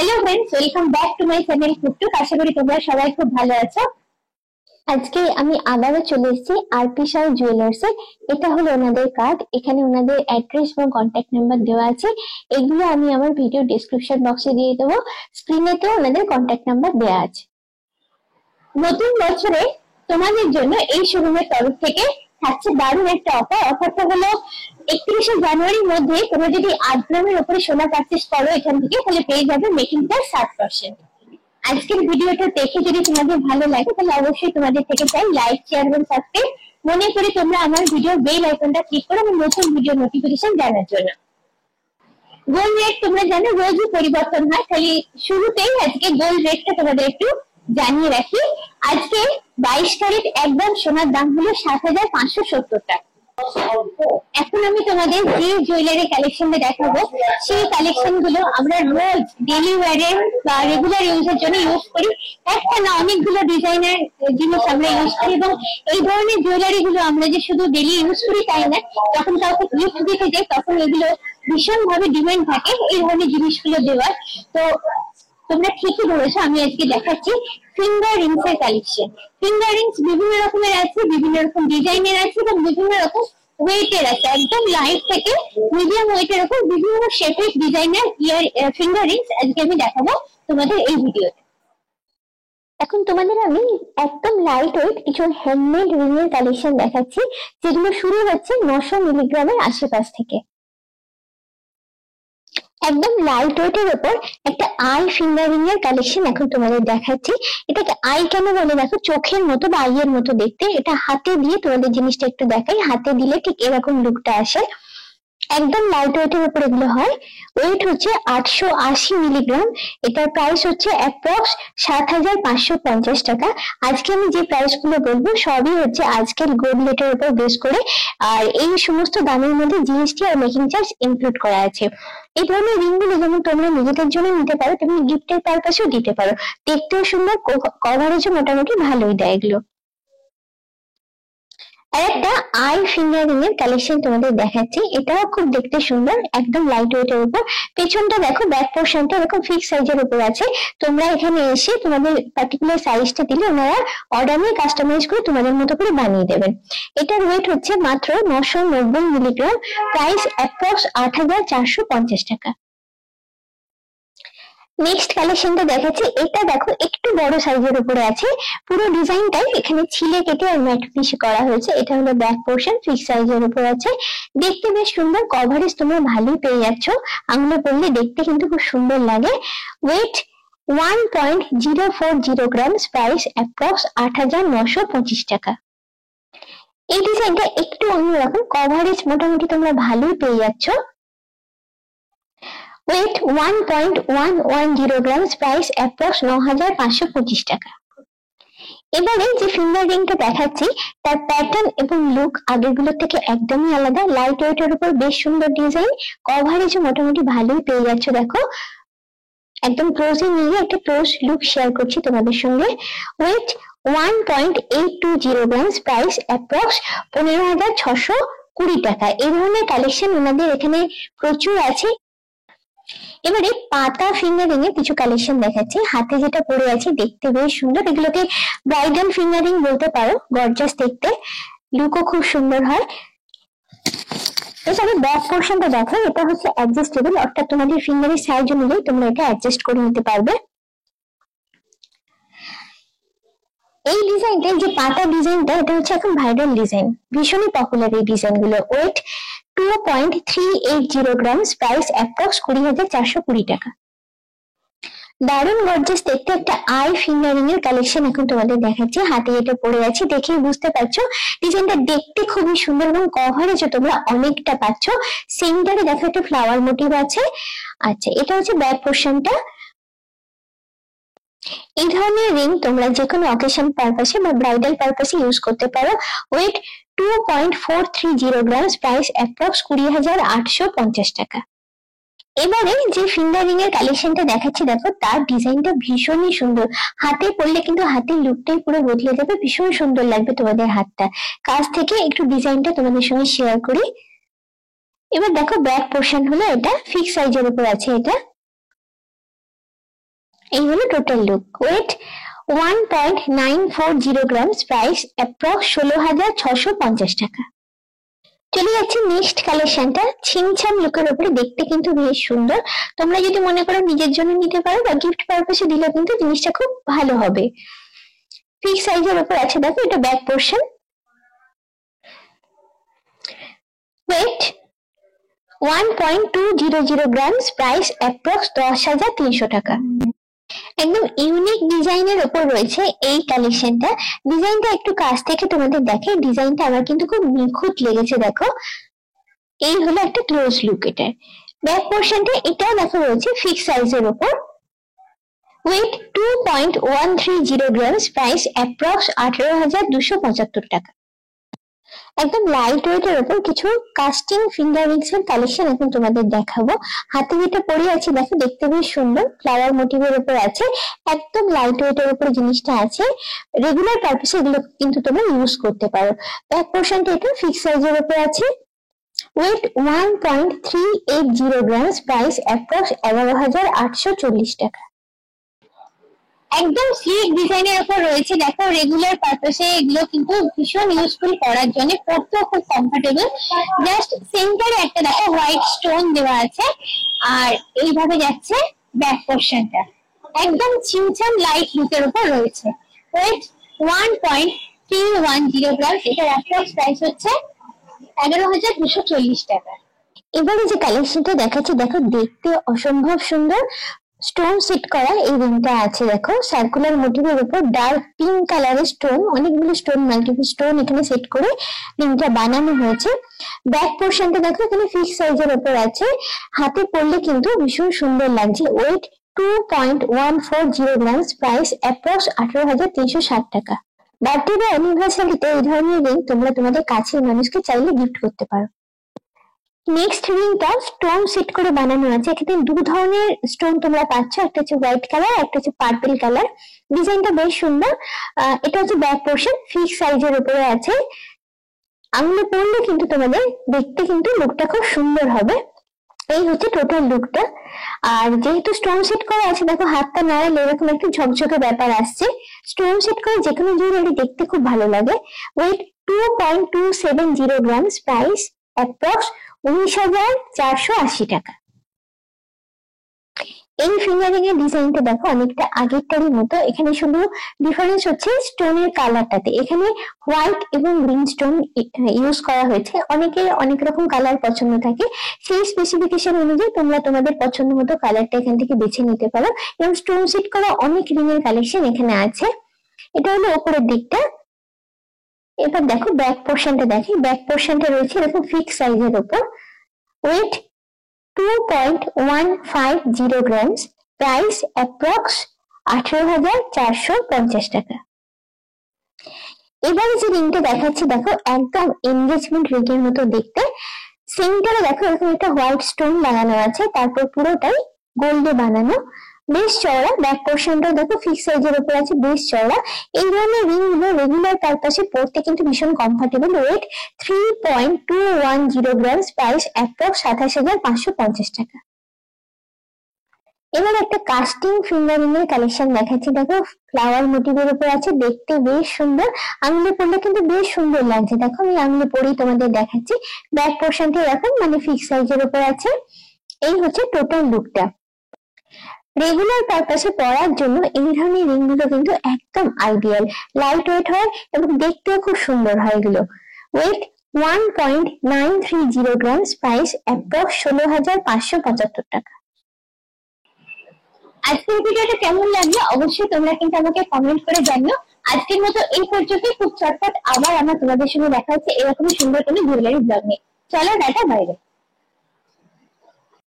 Hello friends, welcome back to my channel ফুটটুক। আশা করি তোমরা সবাই খুব ভালো আছো। আজকে আমি আবারও চলে এসেছি আরপি সাউ জুয়েলার্সে। এটা হলো ওনাদের কার্ড। এখানে ওনাদের অ্যাড্রেস এবং কন্ট্যাক্ট নাম্বার দেওয়া আছে। এগুলো আমি আমার ভিডিও ডেসক্রিপশন বক্সে দিয়ে দেবো। স্ক্রিনেতেও ওনাদের কন্ট্যাক্ট নাম্বার দেওয়া আছে। নতুন বছরে তোমাদের জন্য এই শোরুমের তরফ থেকে থাকছে দারুণ একটা অফার। অফারটা হলো 31শে জানুয়ারির মধ্যে তোমরা যদি 8 গ্রামের উপরে সোনা পারচেস করো এখান থেকে, তাহলে পেয়ে যাবে মেকিং চার্জ 7%। আজকের ভিডিওটা দেখে যদি তোমাদের ভালো লাগে তাহলে অবশ্যই তোমাদের থেকে চাই লাইক, শেয়ার এবং সাবস্ক্রাইব। মনে করি তোমরা আমার ভিডিও বেল আইকনটা ক্লিক করো আমার নতুন ভিডিও নোটিফিকেশন জানার জন্য। গোল্ড রেট তোমরা জানো রোজই পরিবর্তন হয়, খালি শুরুতেই আজকে গোল্ড রেটটা তোমাদের একটু জানিয়ে রাখি। আজকে 22 ক্যারেট একদম সোনার দাম হলো 7,570 টাকা। এখন আমি তোমাদের যে জুয়েলারি কালেকশনটা দেখাবো সেই কালেকশন গুলো আমরা রোজ ডেলি ওয়ারে বা রেগুলার ইউজের জন্য ইউজ করি। একটা না, অনেকগুলো ডিজাইনার জিনিস আমরা ইউজ করি এবং এই ধরনের জুয়েলারি গুলো আমরা যে শুধু ডেলি ইউজ করি তাই না, যখন কাউকে গিফট দিতে যাই তখন এগুলো ভীষণ ভাবে ডিমান্ড থাকে এই ধরনের জিনিসগুলো দেওয়ার। তো তোমরা ঠিকই ধরেছো, আমি আজকে দেখাচ্ছি ফিঙ্গার রিংস এর কালেকশন। ফিঙ্গার রিংস বিভিন্ন রকমের আছে, বিভিন্ন রকম ডিজাইনের আছে এবং বিভিন্ন রকম ওয়েটের আছে। একদম লাইট থেকে মিডিয়াম ওয়েটের উপর বিভিন্ন শেপের ডিজাইনের ফিঙ্গার রিংস আজকে আমি দেখাবো তোমাদের এই ভিডিওতে। এখন তোমাদের আমি একদম লাইট ওয়েট কিছু হ্যান্ডমেড রিং এর কালেকশন দেখাচ্ছি, যেগুলো শুরু হচ্ছে 900 মিলিগ্রামের আশেপাশ থেকে। একদম লাইট ওয়েটের উপর একটা আই ফিঙ্গারিং এর কালেকশন এখন তোমাদের দেখাচ্ছি। এটাকে আই কেন বলে, দেখো চোখের মতো বা আইয়ের মতো দেখতে। এটা হাতে দিয়ে তোমাদের জিনিসটা একটু দেখাই। হাতে দিলে ঠিক এরকম লুকটা আসে। একদম লাইট ওয়েটের উপর এগুলো হয়। ওয়েট হচ্ছে 880 মিলিগ্রাম। এটার প্রাইস হচ্ছে অ্যাপ্রক্স 7,550 টাকা। আজকে আমি যে প্রাইস গুলো বলবো সবই হচ্ছে আজকের গোল্ড রেটের উপর বেস করে, আর এই সমস্ত দামের মধ্যে GST are making charge include করা আছে। এই ধরনের রিং গুলো যেমন তোমরা নিজেদের জন্য নিতে পারো, তেমনি গিফটের পারপাসেও দিতে পারো। দেখতেও সুন্দর, কভারেজও মোটামুটি ভালোই দেয় এগুলো। আর একটা আই ফিঙ্গারিং এর কালেকশন তোমাদের দেখাচ্ছি। এটাও খুব দেখতে সুন্দর, একদম লাইট ওয়েটের উপর। পেছনটা দেখো, ব্যাক পোর্শনটা এরকম ফিক্স সাইজের উপর আছে। তোমরা এখানে এসে তোমাদের পার্টিকুলার সাইজটা দিলে ওনারা অর্ডার নিয়ে কাস্টমাইজ করে তোমাদের মতো করে বানিয়ে দেবেন। এটার ওয়েট হচ্ছে মাত্র 990 মিলিগ্রাম। প্রাইস অ্যাপ্রক্স 8,450 টাকা। নেক্সট কালেকশনটা দেখাচ্ছি। এটা দেখো একটু বড় সাইজের উপরে আছে। পুরো ডিজাইনটাই এখানে ছিলে কেটে আর ম্যাট ফিনিশ করা হয়েছে। এটা হলো ব্যাক পোর্শন, ফিক্স সাইজের উপর আছে। দেখতে বেশ সুন্দর, কভারেজ তোমরা ভালোই পেয়ে যাচ্ছ। আঙুলে পড়লে দেখতে কিন্তু খুব সুন্দর লাগে। ওয়েট 1.040 গ্রাম। প্রাইস অ্যাপ্রক্স 8,925 টাকা। এই ডিজাইনটা একটু অন্যরকম, কভারেজ মোটামুটি তোমরা ভালোই পেয়ে যাচ্ছ। ওয়েট 1.110 গ্রাম। প্রাইস অ্যাপ্রক্স 9,525 টাকা। এবারে যে ফিঙ্গার রিংটা দেখাচ্ছি তার প্যাটার্ন এবং লুক আগেরগুলোর থেকে একদমই আলাদা। লাইট ওয়েটের উপর বেশ সুন্দর ডিজাইন, কভারেজও মোটামুটি ভালোই পেয়ে যাচ্ছ। দেখো একদম ক্লোজে নিয়ে একটা ক্লোজ লুক শেয়ার করছি তোমাদের সঙ্গে। ওয়েট 1.820 গ্রাম। প্রাইস অ্যাপ্রক্স 15,620 টাকা। এই ধরনের কালেকশন ওনাদের এখানে প্রচুর আছে। এবারে পাতা ফিঙ্গারিং এর কিছু কালেকশন দেখাচ্ছি। হাতে যেটা পরে আছে দেখতে বেশ সুন্দর। এগুলোকে ব্রাইডাল ফিঙ্গারিং বলতে পারো, গর্জাস দেখতে, লুকও খুব সুন্দর হয়। এছাড়া ব্যাক পোর্শনটা দেখো, এটা হচ্ছে অ্যাডজাস্টেবল, অর্থাৎ তোমাদের ফিঙ্গারের সাইজ অনুযায়ী তোমরা এটা অ্যাডজাস্ট করে নিতে পারবে। এই ডিজাইনটা, যে পাতা ডিজাইনটা, এটা হচ্ছে এখন ভাইরাল ডিজাইন, ভীষণই পপুলার এই ডিজাইন গুলো। ওয়েট 2.380 গ্রাম। প্রাইস অ্যাপ্রক্স 20,420 টাকা। দারুণ গর্জাস দেখতে একটা আই ফিঙ্গারিং এর কালেকশন এখন তোমাদের দেখাচ্ছি। হাতে এটা পরে আছে, দেখেই বুঝতে পারছো ডিজাইনটা দেখতে খুবই সুন্দর এবং কভারেজও তোমরা অনেকটা পাচ্ছ। সেন্টারে দেখো একটা ফ্লাওয়ার মোটিভ আছে। আচ্ছা, এটা হচ্ছে ব্যাক পোর্শনটা। এই ধরনের রিং তোমরা যে কোনো অকেশন পারপাসে বা ব্রাইডাল পারপাসে ইউজ করতে পারো। ওয়েট 2.430 গ্রাম। প্রাইস অ্যাপ্রক্স 20,850 টাকা। এবারে যে ফিঙ্গারিং এর কালেকশনটা দেখাচ্ছি, দেখো তার ডিজাইনটা ভীষণই সুন্দর। হাতে পরলে কিন্তু হাতের লুকটাই পুরো বদলে যাবে, ভীষণ সুন্দর লাগবে তোমাদের হাতটা। কাছ থেকে একটু ডিজাইনটা তোমাদের সঙ্গে শেয়ার করি। এবার দেখো ব্যাক পোর্শন হলো এটা, ফিক্স সাইজের উপর আছে এটা। এই হলো total look. Weight 1.940 grams, price approx 16,650 টাকা। চলে যাচ্ছে নেক্সট কালেকশনটা, ছিমছাম লুকের উপরে, দেখতে কিন্তু বেশ সুন্দর। তোমরা যদি মনে করো নিজের জন্য নিতে পারো বা গিফট পারপাসে দিলে কিন্তু জিনিসটা খুব ভালো হবে। ফিক্স সাইজের উপর আছে, দেখো এটা back portion. Weight 1.200 grams, price approx 10,300 টাকা। একদম ইউনিক ডিজাইনের উপর রয়েছে এই কালেকশনটা। ডিজাইনটা একটু কাছ থেকে তোমাদের দেখে, ডিজাইনটা আমার কিন্তু খুব নিখুঁত লেগেছে। দেখো এই হলো একটা ক্লোজ লুক এটার। ব্যাক পোর্শনটা এটাও দেখো রয়েছে ফিক্স সাইজের উপর। ওয়েট 2.130 গ্রামস, প্রাইস অ্যাপ্রক্স 18,275 টাকা। একদম লাইট ওয়েটের উপর কিছু কাস্টিং ফিঙ্গার রিংস এর কালেকশন এখন তোমাদের দেখাবো। হাতে যেটা পরে আছে দেখো, দেখতে বেশ সুন্দর, ফ্লাওয়ার মোটিভের উপর আছে, একদম লাইট ওয়েটের উপর জিনিসটা আছে। রেগুলার পারপাসে এগুলো কিন্তু তোমরা ইউজ করতে পারো। ব্যাক পোর্শনটা এটা ফিক্স সাইজের উপর আছে। ওয়েট 1.380 গ্রামস, প্রাইস অ্যাপ্রক্স 11,840 টাকা। একদম স্লিক ডিজাইনের উপর রয়েছে। দেখো রেগুলার পারপাসে এগুলো কিন্তু ভীষণ ইউজফুল করার জন্য, পরতেও খুব কমফোর্টেবল। জাস্ট সেন্টারে একটা দেখো হোয়াইট স্টোন দেওয়া আছে, আর এইভাবে যাচ্ছে ব্যাক পোর্শনটা। একদম ছিমছাম লাইট লুকের উপর রয়েছে। ওয়েট 1.310 গ্রাম, এটার অ্যাপ্রক্স প্রাইস হচ্ছে 11,240 টাকা। এবারে যে কালেকশনটা দেখাচ্ছি দেখো, দেখতে অসম্ভব সুন্দর, স্টোন সেট করা এই রিংটা আছে। দেখো সার্কুলার মোটিভের উপর ডার্ক পিঙ্ক কালারের স্টোন, অনেকগুলো স্টোন, মাল্টিপল স্টোন এখানে সেট করে রিংটা বানানো হয়েছে। ব্যাক পোর্শনটা দেখো এখানে ফিক্স সাইজের উপর আছে, হাতে পরলে কিন্তু ভীষণ সুন্দর লাগছে। ওয়েট 2.140 গ্রামস, প্রাইস অ্যাপ্রক্স 18,360 টাকা। বার্থডে বা অ্যানিভার্সারিতে এই ধরনের রিং তোমরা তোমাদের কাছের মানুষকে চাইলে গিফট করতে পারো। নেক্সট রিংটা স্টোন সেট করে বানানো আছে। এখানে দু ধরনের স্টোন তোমরা পাচ্ছ, একটা হচ্ছে হোয়াইট কালার, একটা হচ্ছে পার্পল কালার। ডিজাইনটা বেশ সুন্দর। এটা হচ্ছে ব্যাক পোর্শন, ফিক্স সাইজের উপরে আছে। আঙুলে পরলে কিন্তু তোমাদের দেখতে কিন্তু লুকটা খুব সুন্দর হবে। এই হচ্ছে টোটাল লুকটা। আর যেহেতু স্টোন সেট করা আছে, দেখো হাতটা নাড়ালে এরকম একটা ঝকঝকে ব্যাপার আসছে। স্টোন সেট করে যে কোনো জুয়েলারি দেখতে খুব ভালো লাগে। ওয়েট 2.270 গ্রামস, প্রাইস অ্যাপ্রক্স 19,480 টাকা। এই ফিঙ্গারিং এর ডিজাইনটা দেখো অনেকটা আগেরটারই মতো। এখানে শুধু ডিফারেন্স হচ্ছে স্টোনের কালারটাতে। এখানে হোয়াইট এবং গ্রিন স্টোন ইউজ করা হয়েছে। অনেকের অনেক রকম কালার পছন্দ থাকে, সেই স্পেসিফিকেশন অনুযায়ী তোমরা তোমাদের পছন্দ মতো কালারটা এখান থেকে বেছে নিতে পারো। এবং স্টোন সেট করা অনেক রিং এর কালেকশন এখানে আছে। এটা হলো উপরের দিকটা। এবার দেখো ব্যাক পোর্শনটা দেখি। ব্যাক পোর্শনটা রয়েছে এরকম ফিক্স সাইজের উপর। ওয়েট 2.150 গ্রামস, প্রাইস অ্যাপ্রক্স 18,450 টাকা। এবারে যে রিংটা দেখাচ্ছি দেখো, একদম এনগেজমেন্ট রিং এর মতো দেখতে। সেন্টারে দেখো এরকম একটা হোয়াইট স্টোন লাগানো আছে, তারপর পুরোটাই গোল্ডে বানানো, বেশ চওড়া। ব্যাক পোর্শনটা দেখো ফিক্স সাইজের উপর আছে, বেশ চওড়া। এই ধরনের রিং গুলো রেগুলার পারপাসে পড়তে কিন্তু ভীষণ comfortable. Weight 3.210 grams, price approx 27,550 টাকা। এবার একটা কাস্টিং ফিঙ্গারিং এর কালেকশন দেখাচ্ছি। দেখো ফ্লাওয়ার মোটিভের উপর আছে, দেখতে বেশ সুন্দর। আঙুলে পরলে কিন্তু বেশ সুন্দর লাগছে। দেখো আমি আঙুলে পরেই তোমাদের দেখাচ্ছি। ব্যাক পোর্শনটা এরকম মানে ফিক্স সাইজের উপর আছে। এই হচ্ছে টোটাল লুকটা। রেগুলার পারপাসে পরার জন্য এই ধরনের রিং গুলো কিন্তু একদম আইডিয়াল। লাইট ওয়েট হয় এবং দেখতেও খুব সুন্দর হয় এগুলো। ওয়েট 1.930 গ্রামস, প্রাইস অ্যাপ্রক্স 16,575 টাকা। আজকের ভিডিওটা কেমন লাগলো অবশ্যই তোমরা কিন্তু আমাকে কমেন্ট করে জানিও। আজকের মতো এই পর্যন্তই। খুব চটপট আবার আমার তোমাদের সঙ্গে দেখা হচ্ছে এরকমই সুন্দর কোনো জুয়েলারি ব্লগ নিয়ে। চলো টাটা, বাইরে।